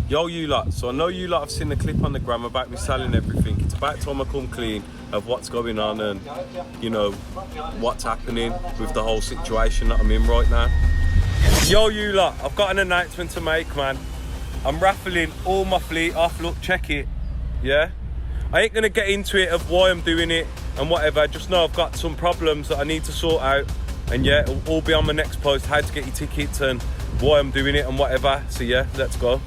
Yo, you lot, so I know you lot have seen the clip on the gram about me selling everything. It's about time I come clean of what's going on and, you know, what's happening with the whole situation that I'm in right now. Yo, you lot, I've got an announcement to make, man. I'm raffling all my fleet off. Look, check it, yeah? I ain't gonna get into it of why I'm doing it and whatever. Just know I've got some problems that I need to sort out. And yeah, it'll all be on my next post, how to get your tickets and why I'm doing it and whatever. So yeah, let's go.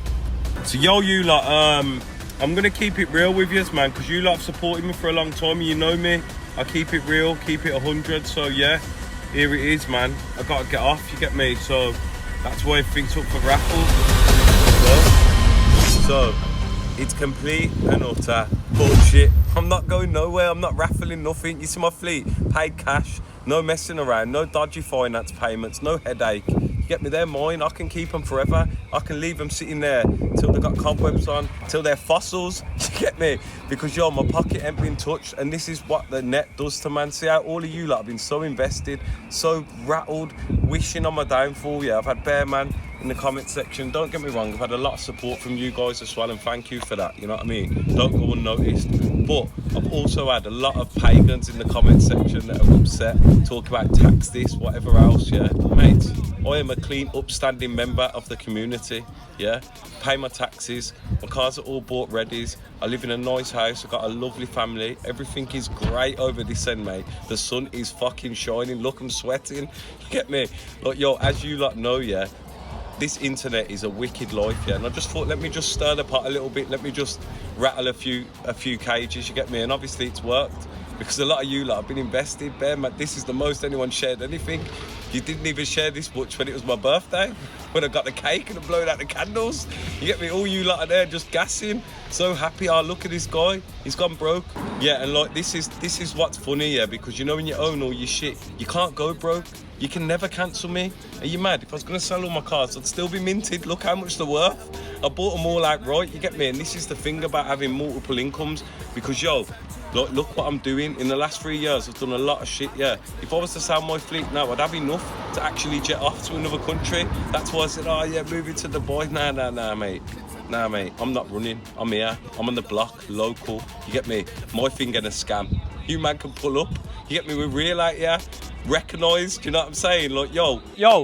So yo, you lot, I'm gonna keep it real with you, man, because you lot have supported me for a long time and you know me. I keep it real, keep it 100, so yeah, here it is, man. I gotta get off, you get me? So that's why everything's up for raffle. So it's complete and utter bullshit. I'm not going nowhere, I'm not raffling nothing. You see my fleet, paid cash, no messing around, no dodgy finance payments, no headache. You get me, they're mine, I can keep them forever. I can leave them sitting there till they've got cobwebs on, till they're fossils, you get me? Because yo, my pocket ain't been touched, and this is what the net does to man. See how all of you lot have been so invested, so rattled, wishing on my downfall. Yeah, I've had bear man in the comment section. Don't get me wrong, I've had a lot of support from you guys as well, and thank you for that, you know what I mean? Don't go unnoticed. But I've also had a lot of pagans in the comment section that are upset, talk about tax this, whatever else, yeah? Mate, I am a clean, upstanding member of the community, yeah? Pay my taxes, my cars are all bought readies, I live in a nice house, I've got a lovely family, everything is great over this end, mate. The sun is fucking shining, look, I'm sweating, you get me? Like, yo, as you lot know, yeah, this internet is a wicked life, yeah, and I just thought, let me just stir the pot a little bit, let me just rattle a few cages, you get me? And obviously it's worked, because a lot of you lot have been invested. Bear man, this is the most anyone shared anything. You didn't even share this much when it was my birthday, when I got the cake and I blowed out the candles, you get me? All you lot are there just gassing, so happy. Oh, look at this guy, he's gone broke. Yeah, and like this is what's funny, yeah, because you know when you own all your shit, you can't go broke. You can never cancel me. Are you mad? If I was going to sell all my cars, I'd still be minted. Look how much they're worth. I bought them all outright, you get me? And this is the thing about having multiple incomes, because yo, look what I'm doing. In the last 3 years, I've done a lot of shit, yeah. If I was to sell my fleet now, I'd have enough to actually jet off to another country. That's why I said, oh yeah, moving to Dubai. Nah, mate. Nah, mate, I'm not running. I'm here. I'm on the block, local. You get me? My thing ain't a scam. You man can pull up. You get me? We're real out here. Recognised, you know what I'm saying? Like, yo,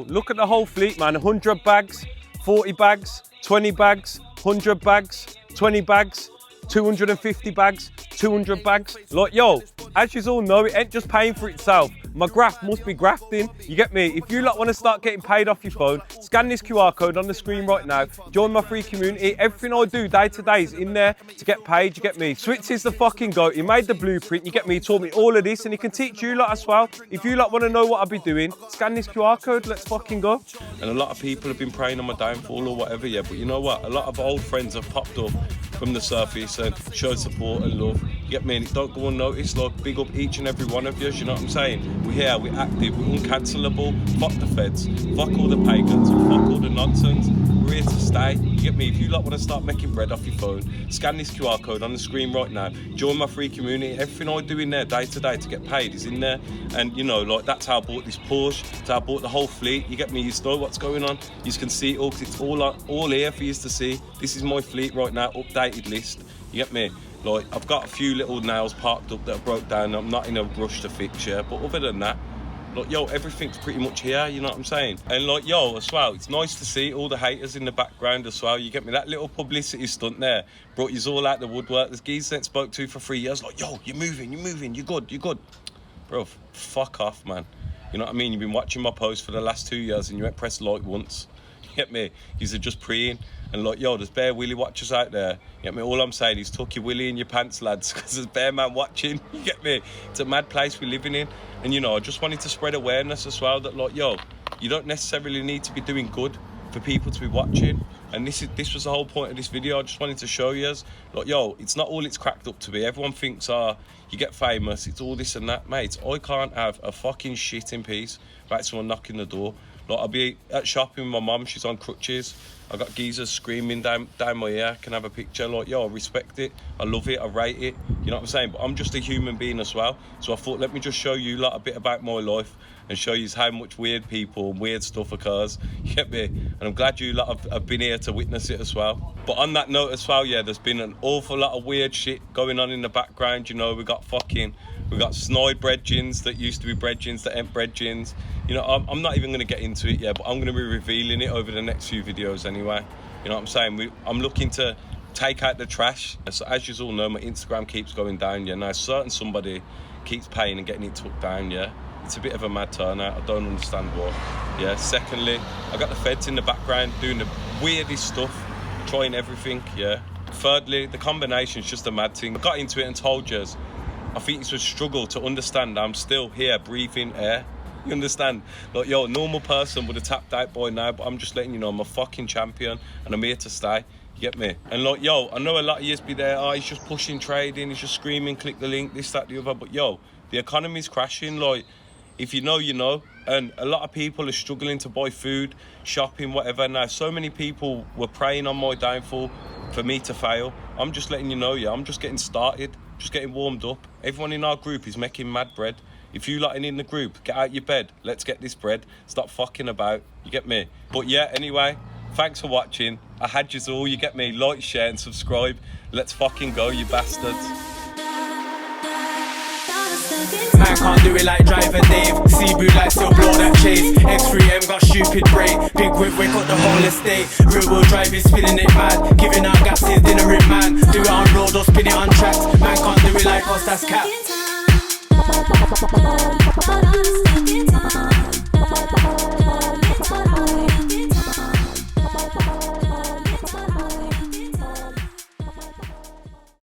look at the whole fleet, man. 100 bags, 40 bags, 20 bags, 100 bags, 20 bags, 250 bags, 200 bags. Like, yo, as you all know, it ain't just paying for itself. My graph must be grafting, you get me? If you lot want to start getting paid off your phone, scan this QR code on the screen right now, join my free community. Everything I do day to day is in there to get paid, you get me? Switz is the fucking goat, he made the blueprint, you get me? He taught me all of this, and he can teach you lot as well. If you lot want to know what I'll be doing, scan this QR code, let's fucking go. And a lot of people have been praying on my downfall or whatever, yeah, but you know what? A lot of old friends have popped up from the surface and showed support and love, you get me? And don't go unnoticed. Like, big up each and every one of you, you know what I'm saying? We're here, we're active, we're uncancelable. Fuck the feds, fuck all the pagans, fuck all the nonsense. We're here to stay, you get me? If you lot want to start making bread off your phone, scan this QR code on the screen right now, join my free community. Everything I do in there day to day to get paid is in there. And you know, like, that's how I bought this Porsche, that's how I bought the whole fleet, you get me? You know what's going on, you can see it all, because it's all here for you to see. This is my fleet right now, updated list, you get me? Like, I've got a few little nails parked up that are broke down, I'm not in a rush to fix, yeah, but other than that, like, yo, everything's pretty much here, you know what I'm saying? And like, yo, as well, it's nice to see all the haters in the background as well, you get me? That little publicity stunt there brought you all out the woodwork. There's geese that spoke to for 3 years, like, yo, you're moving, you're good. Bro, fuck off, man. You know what I mean? You've been watching my posts for the last 2 years and you ain't pressed like once. You get me? You're just preying. And like, yo, there's bare willy watchers out there. You get me? All I'm saying is tuck your willy in your pants, lads, because there's bare man watching. You get me? It's a mad place we're living in. And you know, I just wanted to spread awareness as well that, like, yo, you don't necessarily need to be doing good for people to be watching. And this was the whole point of this video. I just wanted to show you, like, yo, it's not all it's cracked up to be. Everyone thinks, you get famous, it's all this and that. Mate, I can't have a fucking shit in peace without someone knocking the door. Like, I'll be at shopping with my mum, she's on crutches. I got geezers screaming down my ear. Can I have a picture? Like, yo, I respect it. I love it. I rate it. You know what I'm saying? But I'm just a human being as well. So I thought, let me just show you like a bit about my life and show you how much weird people and weird stuff occurs. You get me? And I'm glad you lot have been here to witness it as well. But on that note as well, yeah, there's been an awful lot of weird shit going on in the background. You know, we got snide bread-gins that used to be bread-gins that ain't bread-gins. You know, I'm not even going to get into it yet, but I'm going to be revealing it over the next few videos anyway. You know what I'm saying? I'm looking to take out the trash. So as you all know, my Instagram keeps going down, yeah. Now, certain somebody keeps paying and getting it took down, yeah. It's a bit of a mad turnout. I don't understand what. Yeah. Secondly, I got the feds in the background doing the weirdest stuff, trying everything, yeah. Thirdly, the combination's just a mad thing. I got into it and told you, I think it's a struggle to understand I'm still here breathing air. You understand? Like, yo, a normal person would have tapped out by now, but I'm just letting you know I'm a fucking champion and I'm here to stay. You get me? And like, yo, I know a lot of yous be there, oh, he's just pushing trading, he's just screaming, click the link, this, that, the other. But yo, the economy's crashing. Like, if you know, you know. And a lot of people are struggling to buy food, shopping, whatever. Now, so many people were preying on my downfall for me to fail. I'm just letting you know, yeah, I'm just getting started, just getting warmed up. Everyone in our group is making mad bread. If you lot ain't in the group, get out your bed. Let's get this bread. Stop fucking about. You get me? But yeah, anyway, thanks for watching. I had yous all. You get me? Like, share and subscribe. Let's fucking go, you bastards. Man can't do it like DRIVADAVE. C-boot like still blow that chase. X3M got stupid brake. Big whip, wake up the whole estate. Real wheel drive is spinning it mad. Giving out gases, dinner it man. Do it on road or spin it on tracks. Man can't do it like us, that's cap.